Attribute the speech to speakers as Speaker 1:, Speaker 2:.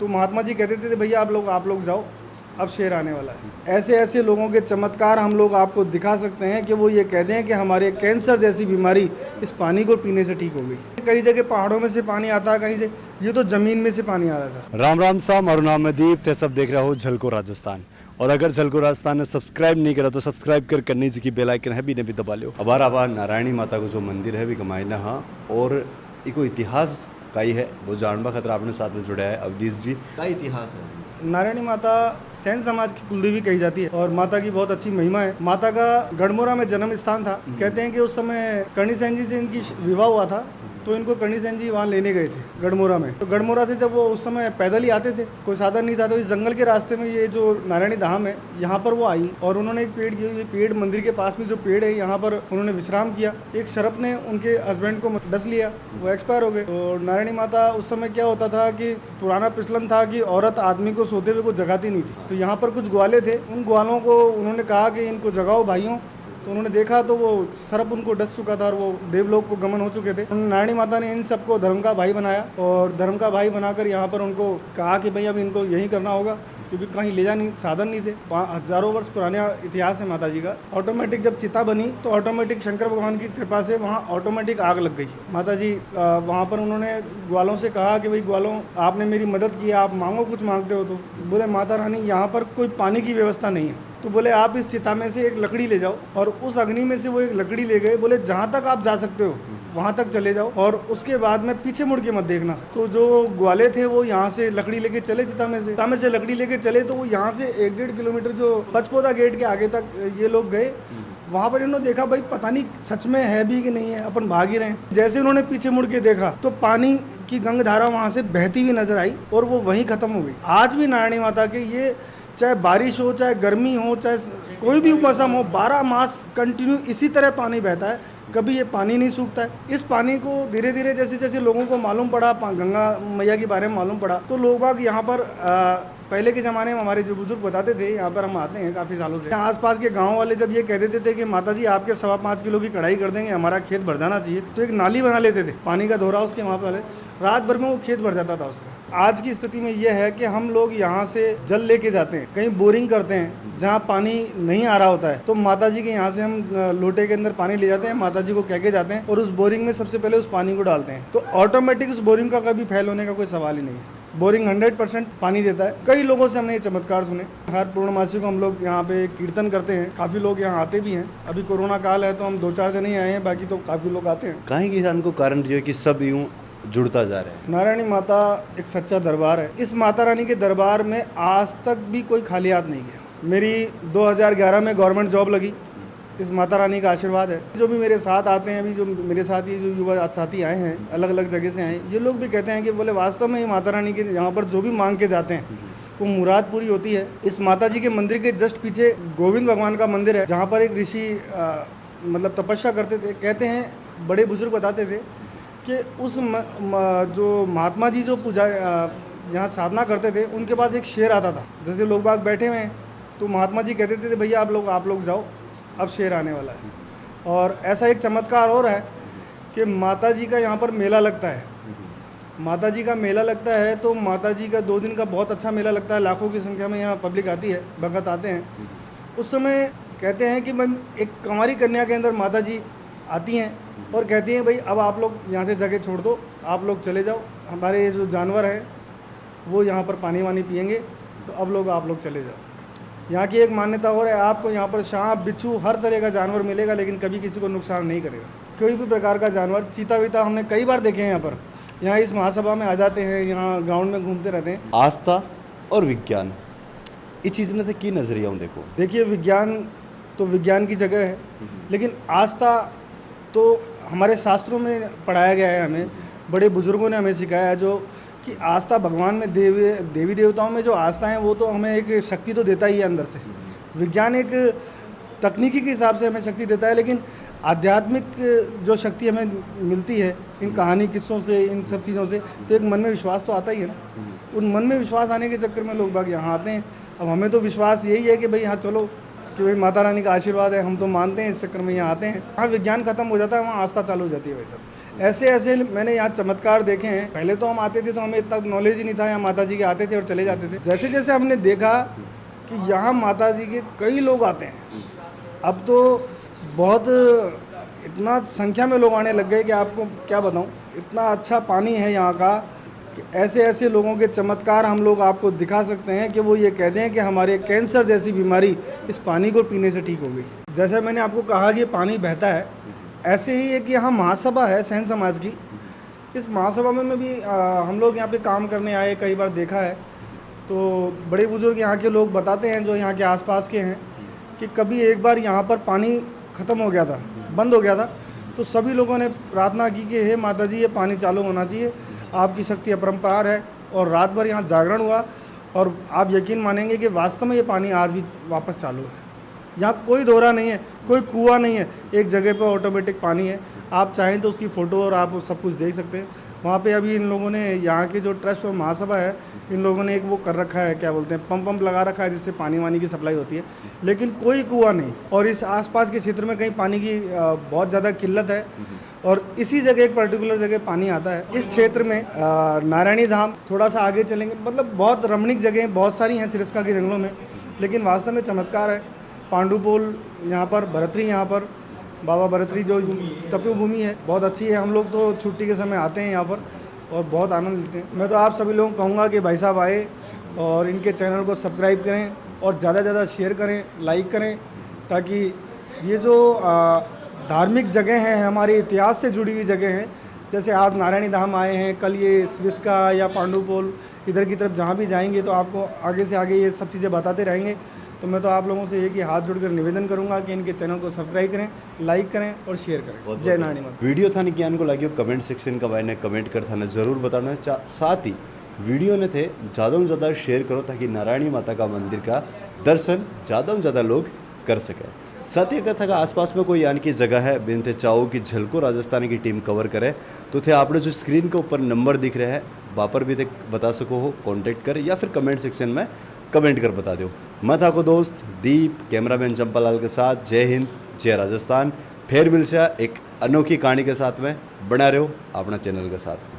Speaker 1: महात्मा जी कहते थे भैया आप लोग जाओ, अब शेर आने वाला है। ऐसे ऐसे लोगों के चमत्कार हम लोग आपको दिखा सकते हैं कि वो ये कहते हैं कि हमारे कैंसर जैसी बीमारी इस पानी को पीने से ठीक हो गई। कई जगह पहाड़ों में से पानी आता है, कहीं से, ये तो ज़मीन में से पानी आ रहा है सर।
Speaker 2: राम राम सा, मारू नाम है दीप, ते सब देख रहे हो झलको राजस्थान। और अगर झलको राजस्थान ने सब्सक्राइब नहीं करा तो सब्सक्राइब कर करनी जी की बेल आइकन है भी ने भी दबा लो। अबार अबार नारायणी माता को जो मंदिर है भी कमाईना हाँ, और इको इतिहास कई है वो जानबा खतरा आपने साथ में जुड़ा है अवधीश जी। का इतिहास है?
Speaker 1: नारायणी माता सैन समाज की कुलदेवी कही जाती है और माता की बहुत अच्छी महिमा है। माता का गढ़मुरा में जन्म स्थान था। कहते हैं कि उस समय करणी सेन जी से इनकी विवाह हुआ था, तो इनको करणी सेन जी वहाँ लेने गए थे गढ़मुरा में। तो गढ़मुरा से जब वो उस समय पैदल ही आते थे, कोई साधन नहीं था, तो इस जंगल के रास्ते में ये जो नारायणी धाम है यहाँ पर वो आई और उन्होंने एक पेड़, ये पेड़ मंदिर के पास में जो पेड़ है यहाँ पर उन्होंने विश्राम किया। एक शरप ने उनके हस्बैंड को डस लिया, वो एक्सपायर हो गए। तो नारायणी माता उस समय क्या होता था कि पुराना प्रचलन था कि औरत आदमी को सोते हुए को जगाती नहीं थी। तो यहाँ पर कुछ ग्वाले थे, उन ग्वालों को उन्होंने कहा कि इनको जगाओ भाइयों। तो उन्होंने देखा तो वो सर्प उनको डस चुका था और वो देवलोक को गमन हो चुके थे। नारायणी माता ने इन सबको धर्म का भाई बनाया और धर्म का भाई बनाकर यहाँ पर उनको कहा कि भाई अब इनको यही करना होगा, क्योंकि कहीं ले जाने साधन नहीं थे। हजारों वर्ष पुराना इतिहास है माता जी का। ऑटोमेटिक जब चिता बनी तो ऑटोमेटिक शंकर भगवान की कृपा से वहाँ ऑटोमेटिक आग लग गई। माता जी वहाँ पर उन्होंने ग्वालों से कहा कि भाई ग्वालों, आपने मेरी मदद की, आप मांगो, कुछ मांगते हो तो। बोले माता रानी यहाँ पर कोई पानी की व्यवस्था नहीं है। तो बोले आप इस चिता में से एक लकड़ी ले जाओ, और उस अग्नि में से वो एक लकड़ी ले गए। बोले जहाँ तक आप जा सकते हो वहाँ तक चले जाओ और उसके बाद में पीछे मुड़ के मत देखना। तो जो ग्वाले थे वो यहाँ से लकड़ी लेके चले, चिता में से लकड़ी लेके चले। तो वो यहाँ से 1-1.5 किलोमीटर जो पचपोदा गेट के आगे तक ये लोग गए। वहाँ पर इन्होंने देखा भाई पता नहीं सच में है भी कि नहीं है, अपन भाग ही रहे हैं। जैसे उन्होंने पीछे मुड़ के देखा तो पानी की गंग धारा वहाँ से बहती हुई नजर आई और वो वहीं खत्म हो गई। आज भी नारायणी माता के ये, चाहे बारिश हो, चाहे गर्मी हो, चाहे कोई भी मौसम हो, 12 मास कंटिन्यू इसी तरह पानी बहता है, कभी ये पानी नहीं सूखता है। इस पानी को धीरे धीरे जैसे जैसे लोगों को मालूम पड़ा, गंगा मैया के बारे में मालूम पड़ा, तो लोग बाग यहाँ पर पहले के ज़माने में हमारे जो बुजुर्ग बताते थे, यहाँ पर हम आते हैं काफ़ी सालों से, आसपास के गांव वाले जब ये कह देते थे कि माता जी आपके 5.25 किलो की कढ़ाई कर देंगे, हमारा खेत भर जाना चाहिए, तो एक नाली बना लेते थे, पानी का दोहरा उसके वहाँ वाले, रात भर में वो खेत भर जाता था उसका। आज की स्थिति में यह है कि हम लोग यहाँ से जल लेके जाते हैं, कहीं बोरिंग करते हैं जहाँ पानी नहीं आ रहा होता है, तो माता जी के यहाँ से हम लोटे के अंदर पानी ले जाते हैं, माता जी को कह के जाते हैं और उस बोरिंग में सबसे पहले उस पानी को डालते हैं। तो ऑटोमेटिक उस बोरिंग का कभी फेल होने का कोई सवाल ही नहीं है। बोरिंग 100% पानी देता है। कई लोगों से हमने ये चमत्कार सुने। हर पूर्णमासी को हम लोग यहाँ पे कीर्तन करते हैं, काफ़ी लोग यहाँ आते भी हैं। अभी कोरोना काल है तो हम 2-4 जने ही आए हैं, बाकी तो काफ़ी लोग आते हैं।
Speaker 2: कहीं किसान को कारण जो है कि सब यूँ जुड़ता जा रहा है।
Speaker 1: नारायणी माता एक सच्चा दरबार है। इस माता रानी के दरबार में आज तक भी कोई खाली हाथ नहीं गया। मेरी 2011 में गवर्नमेंट जॉब लगी, इस माता रानी का आशीर्वाद है। जो भी मेरे साथ आते हैं, अभी जो मेरे साथ ये जो युवा साथी आए हैं, अलग अलग जगह से आए, ये लोग भी कहते हैं कि बोले वास्तव में ये माता रानी के यहाँ पर जो भी मांग के जाते हैं वो मुराद पूरी होती है। इस माता जी के मंदिर के जस्ट पीछे गोविंद भगवान का मंदिर है, जहाँ पर एक ऋषि मतलब तपस्या करते थे। कहते हैं, बड़े बुजुर्ग बताते थे कि उस जो महात्मा जी जो पूजा यहाँ साधना करते थे, उनके पास एक शेर आता था। जैसे लोग बाग बैठे हुए हैं तो महात्मा जी कहते थे भैया आप लोग जाओ, अब शेर आने वाला है। और ऐसा एक चमत्कार और है कि माता जी का यहाँ पर मेला लगता है। माता जी का मेला लगता है तो माता जी का 2 दिन का बहुत अच्छा मेला लगता है। लाखों की संख्या में यहाँ पब्लिक आती है, भगत आते हैं। उस समय कहते हैं कि एक कंवारी कन्या के अंदर माता जी आती हैं और कहती हैं भाई अब आप लोग यहाँ से जगह छोड़ दो, आप लोग चले जाओ, हमारे जो जानवर हैं वो यहाँ पर पानी वानी पिएंगे, तो अब लोग आप लोग चले जाओ। यहाँ की एक मान्यता और है, आपको यहाँ पर सांप, बिच्छू, हर तरह का जानवर मिलेगा, लेकिन कभी किसी को नुकसान नहीं करेगा। कोई भी प्रकार का जानवर, चीता वीता हमने कई बार देखे हैं यहाँ पर। यहाँ इस महासभा में आ जाते हैं, यहाँ ग्राउंड में घूमते रहते हैं।
Speaker 2: आस्था और विज्ञान, इस चीज़ ने की नज़रिया देखो।
Speaker 1: देखिए, विज्ञान तो विज्ञान की जगह है, लेकिन आस्था तो हमारे शास्त्रों में पढ़ाया गया है। हमें बड़े बुजुर्गों ने हमें सिखाया है जो कि आस्था भगवान में, देवी देवताओं में जो आस्था है वो तो हमें एक शक्ति तो देता ही है अंदर से। विज्ञान एक तकनीकी के हिसाब से हमें शक्ति देता है, लेकिन आध्यात्मिक जो शक्ति हमें मिलती है इन कहानी किस्सों से, इन सब चीज़ों से, तो एक मन में विश्वास तो आता ही है ना। उन मन में विश्वास आने के चक्कर में लोग बाग यहाँ आते हैं। अब हमें तो विश्वास यही है कि भाई हाँ चलो कि भाई माता रानी का आशीर्वाद है, हम तो मानते हैं, इस चक्कर में यहाँ आते हैं। वहाँ विज्ञान खत्म हो जाता है, वहाँ आस्था चालू हो जाती है। भाई साहब ऐसे ऐसे मैंने यहाँ चमत्कार देखे हैं। पहले तो हम आते थे तो हमें इतना नॉलेज ही नहीं था, यहाँ माता जी के आते थे और चले जाते थे। जैसे जैसे हमने देखा कि यहाँ माता जी के कई लोग आते हैं, अब तो बहुत इतना संख्या में लोग आने लग गए कि आपको क्या बताऊँ। इतना अच्छा पानी है यहाँ का कि ऐसे ऐसे लोगों के चमत्कार हम लोग आपको दिखा सकते हैं कि वो ये कहते हैं कि हमारे कैंसर जैसी बीमारी इस पानी को पीने से ठीक हो गई। जैसे मैंने आपको कहा कि पानी बहता है, ऐसे ही एक यहाँ महासभा है सहन समाज की। इस महासभा में भी हम लोग यहाँ पे काम करने आए, कई बार देखा है। तो बड़े बुजुर्ग यहाँ के लोग बताते हैं जो यहाँ के आसपास के हैं कि कभी एक बार यहाँ पर पानी ख़त्म हो गया था, बंद हो गया था, तो सभी लोगों ने प्रार्थना की कि हे माता जी, ये पानी चालू होना चाहिए, आपकी शक्ति अपरंपार है। और रात भर यहाँ जागरण हुआ और आप यकीन मानेंगे कि वास्तव में ये पानी आज भी वापस चालू है। यहाँ कोई दोहरा नहीं है, कोई कुआं नहीं है, एक जगह पर ऑटोमेटिक पानी है। आप चाहें तो उसकी फ़ोटो और आप सब कुछ देख सकते हैं। वहाँ पे अभी इन लोगों ने, यहाँ के जो ट्रस्ट और महासभा है, इन लोगों ने एक वो कर रखा है, क्या बोलते हैं, पंप लगा रखा है जिससे पानी वानी की सप्लाई होती है, लेकिन कोई कुआं नहीं। और इस आसपास के क्षेत्र में कहीं पानी की बहुत ज़्यादा किल्लत है और इसी जगह एक पर्टिकुलर जगह पानी आता है। इस क्षेत्र में नारायणी धाम, थोड़ा सा आगे चलेंगे, मतलब बहुत रमणीक जगह बहुत सारी हैं सिरस्का के जंगलों में, लेकिन वास्तव में चमत्कार है। पांडुपोल यहाँ पर, भरतरी यहाँ पर, बाबा भरतरी जो तपो भूमि है, बहुत अच्छी है। हम लोग तो छुट्टी के समय आते हैं यहाँ पर और बहुत आनंद लेते हैं। मैं तो आप सभी लोगों को कहूँगा कि भाई साहब आए और इनके चैनल को सब्सक्राइब करें और ज़्यादा से ज़्यादा शेयर करें, लाइक करें, ताकि ये जो धार्मिक जगह हैं, हमारे इतिहास से जुड़ी हुई जगह हैं, जैसे आज नारायणी धाम आए हैं, कल ये सिरस्का या पांडुपोल इधर की तरफ जहाँ भी जाएंगे तो आपको आगे से आगे ये सब चीज़ें बताते रहेंगे। तो मैं तो आप लोगों से ये कि हाथ जोड़कर निवेदन करूंगा कि इनके चैनल को सब्सक्राइब करें, लाइक करें और शेयर करें। जय नारायणी माता।
Speaker 2: वीडियो था ज्ञान को लगे कमेंट सेक्शन का भाई ने कमेंट कर था ज़रूर बताना। साथ ही वीडियो ने थे ज़्यादा से ज़्यादा शेयर करो ताकि नारायणी माता का मंदिर का दर्शन ज़्यादा से ज़्यादा लोग कर सकें। साथ ही अगर था आसपास में कोई यानी की जगह है बिनते चाहो कि झलको राजस्थान की टीम कवर करे तो थे आपने जो स्क्रीन के ऊपर नंबर दिख रहे हैं वापर भी थे बता सको हो, कॉन्टेक्ट कर या फिर कमेंट सेक्शन में कमेंट कर बता दो। मैं था को दोस्त दीप, कैमरामैन चंपालाल के साथ। जय हिंद, जय राजस्थान। फिर मिल से एक अनोखी कहानी के साथ में बना रहे हो अपना चैनल के साथ।